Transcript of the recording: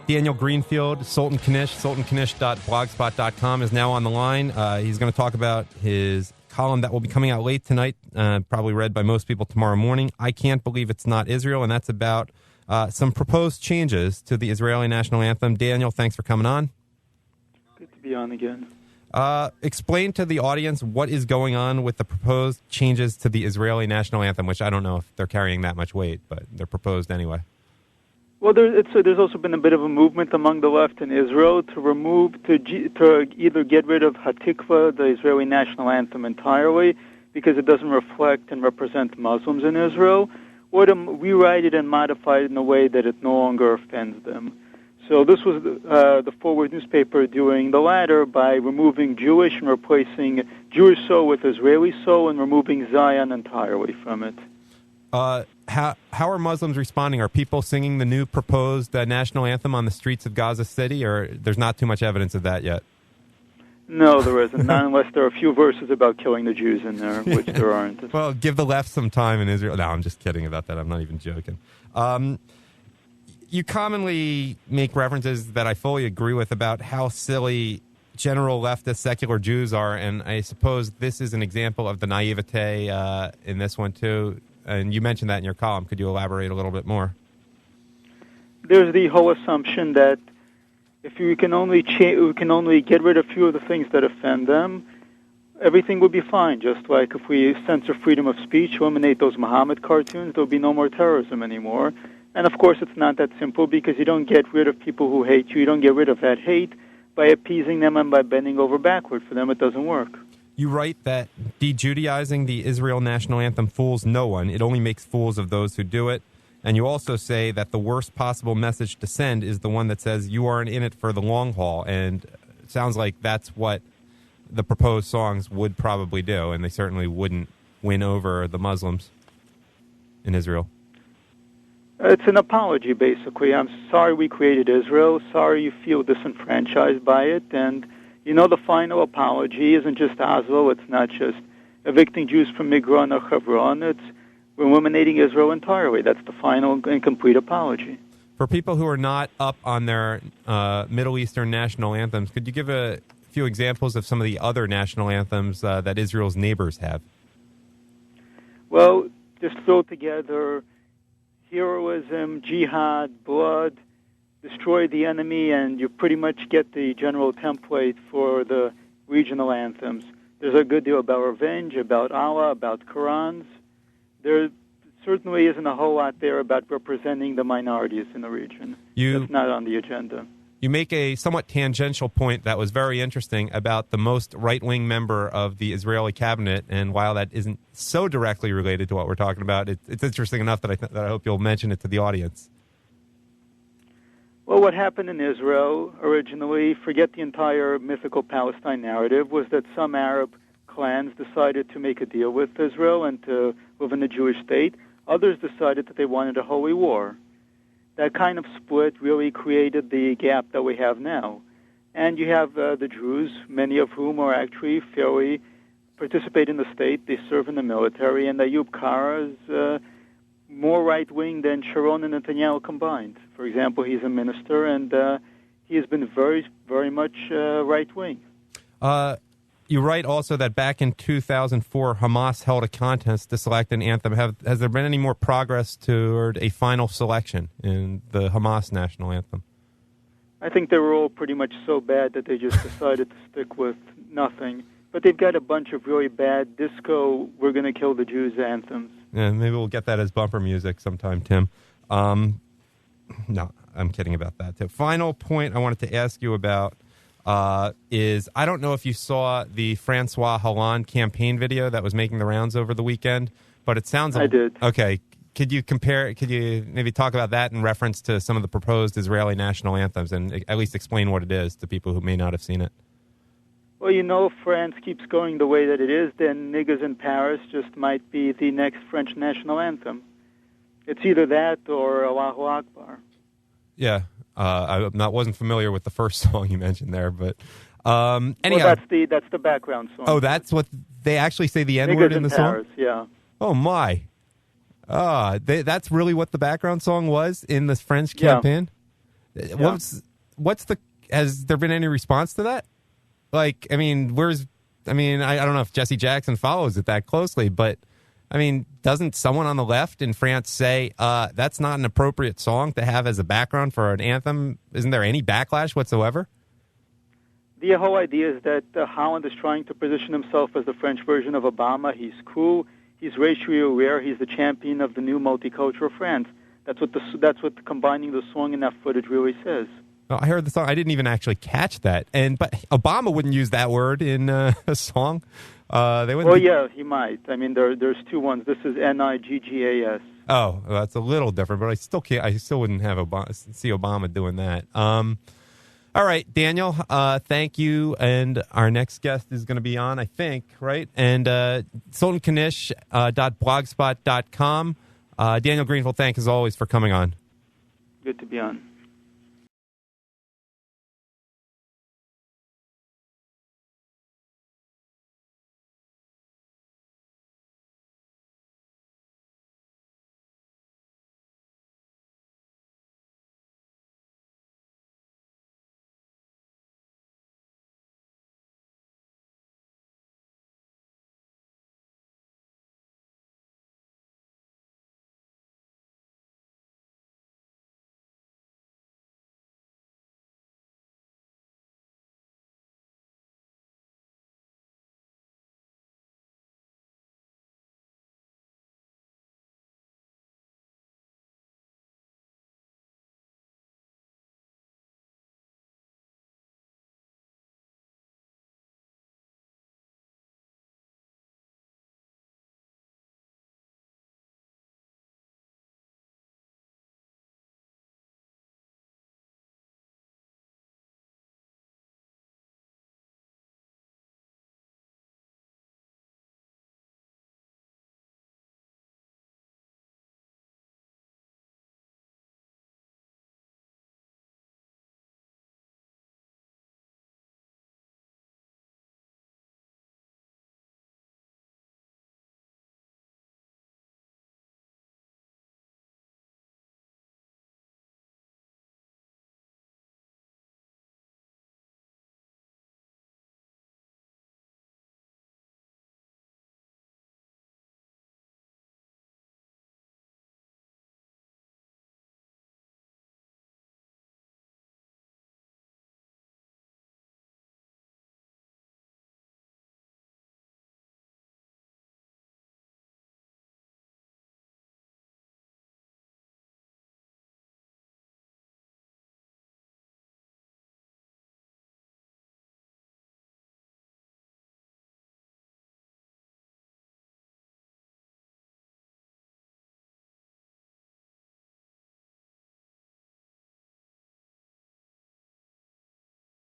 Daniel Greenfield, Sultan Knish, sultanknish.blogspot.com is now on the line. He's going to talk about his column that will be coming out late tonight, probably read by most people tomorrow morning. I Can't Believe It's Not Israel, and that's about some proposed changes to the Israeli national anthem. Daniel, thanks for coming on. Good to be on again. Explain to the audience what is going on with the proposed changes to the Israeli national anthem, which I don't know if they're carrying that much weight, but they're proposed anyway. Well, there's also been a bit of a movement among the left in Israel to either get rid of Hatikva, the Israeli national anthem, entirely because it doesn't reflect and represent Muslims in Israel, or to rewrite it and modify it in a way that it no longer offends them. So this was the Forward newspaper doing the latter by removing Jewish and replacing Jewish so with Israeli so and removing Zion entirely from it. How are Muslims responding? Are people singing the new proposed national anthem on the streets of Gaza City, or there's not too much evidence of that yet? No, there isn't, not unless there are a few verses about killing the Jews in there, which there aren't. Well, give the left some time in Israel. No, I'm just kidding about that. I'm not even joking. You commonly make references that I fully agree with about how silly general leftist secular Jews are, and I suppose this is an example of the naivete in this one, too. And you mentioned that in your column. Could you elaborate a little bit more? There's the whole assumption that if we can only get rid of a few of the things that offend them, everything will be fine. Just like if we censor freedom of speech, eliminate those Muhammad cartoons, there'll be no more terrorism anymore. And, of course, it's not that simple because you don't get rid of people who hate you. You don't get rid of that hate by appeasing them and by bending over backward. For them, it doesn't work. You write that de-Judaizing the Israel national anthem fools no one. It only makes fools of those who do it. And you also say that the worst possible message to send is the one that says you aren't in it for the long haul. And it sounds like that's what the proposed songs would probably do, and they certainly wouldn't win over the Muslims in Israel. It's an apology, basically. I'm sorry we created Israel. Sorry you feel disenfranchised by it. And, you know, the final apology isn't just Oslo. It's not just evicting Jews from Migron or Hebron. It's eliminating Israel entirely. That's the final and complete apology. For people who are not up on their Middle Eastern national anthems, could you give a few examples of some of the other national anthems that Israel's neighbors have? Well, just throw together heroism, jihad, blood, destroy the enemy, and you pretty much get the general template for the regional anthems. There's a good deal about revenge, about Allah, about Qurans. There certainly isn't a whole lot there about representing the minorities in the region. That's not on the agenda. You make a somewhat tangential point that was very interesting about the most right-wing member of the Israeli cabinet, and while that isn't so directly related to what we're talking about, it's interesting enough that I hope you'll mention it to the audience. Well, what happened in Israel originally, forget the entire mythical Palestine narrative, was that some Arab clans decided to make a deal with Israel and to live in a Jewish state. Others decided that they wanted a holy war. That kind of split really created the gap that we have now. And you have the Jews, many of whom are actually fairly participate in the state. They serve in the military, and Ayub Kara is more right-wing than Sharon and Netanyahu combined. For example, he's a minister, and he has been very, very much right-wing. You write also that back in 2004, Hamas held a contest to select an anthem. Has there been any more progress toward a final selection in the Hamas national anthem? I think they were all pretty much so bad that they just decided to stick with nothing. But they've got a bunch of really bad disco, we're going to kill the Jews anthems. Yeah, maybe we'll get that as bumper music sometime, Tim. No, I'm kidding about that, too. Final point I wanted to ask you about is, I don't know if you saw the Francois Hollande campaign video that was making the rounds over the weekend, but it sounds... I did. Okay. Could you maybe talk about that in reference to some of the proposed Israeli national anthems and at least explain what it is to people who may not have seen it? Well, you know, if France keeps going the way that it is, then Niggas in Paris just might be the next French national anthem. It's either that or Allahu Akbar. Yeah. I wasn't familiar with the first song you mentioned there, but Well, anyhow. that's the background song. Oh, that's what they actually say the N-word in the Paris, song? Yeah. Oh, my. That's really what the background song was in this French campaign? Yeah. Has there been any response to that? Like, I mean, I don't know if Jesse Jackson follows it that closely, but I mean, doesn't someone on the left in France say that's not an appropriate song to have as a background for an anthem? Isn't there any backlash whatsoever? The whole idea is that Holland is trying to position himself as the French version of Obama. He's cool. He's racially aware. He's the champion of the new multicultural France. That's what combining the song and that footage really says. Oh, I heard the song. I didn't even actually catch that. But Obama wouldn't use that word in a song. They wouldn't. Well, yeah, he might. I mean, there's two ones. This is Niggas. Oh, well, that's a little different, but I still can't. I still wouldn't have see Obama doing that. All right, Daniel. Thank you. And our next guest is going to be on, I think, right? And sultankanish.blogspot.com. Daniel Greenfield, thanks as always for coming on. Good to be on.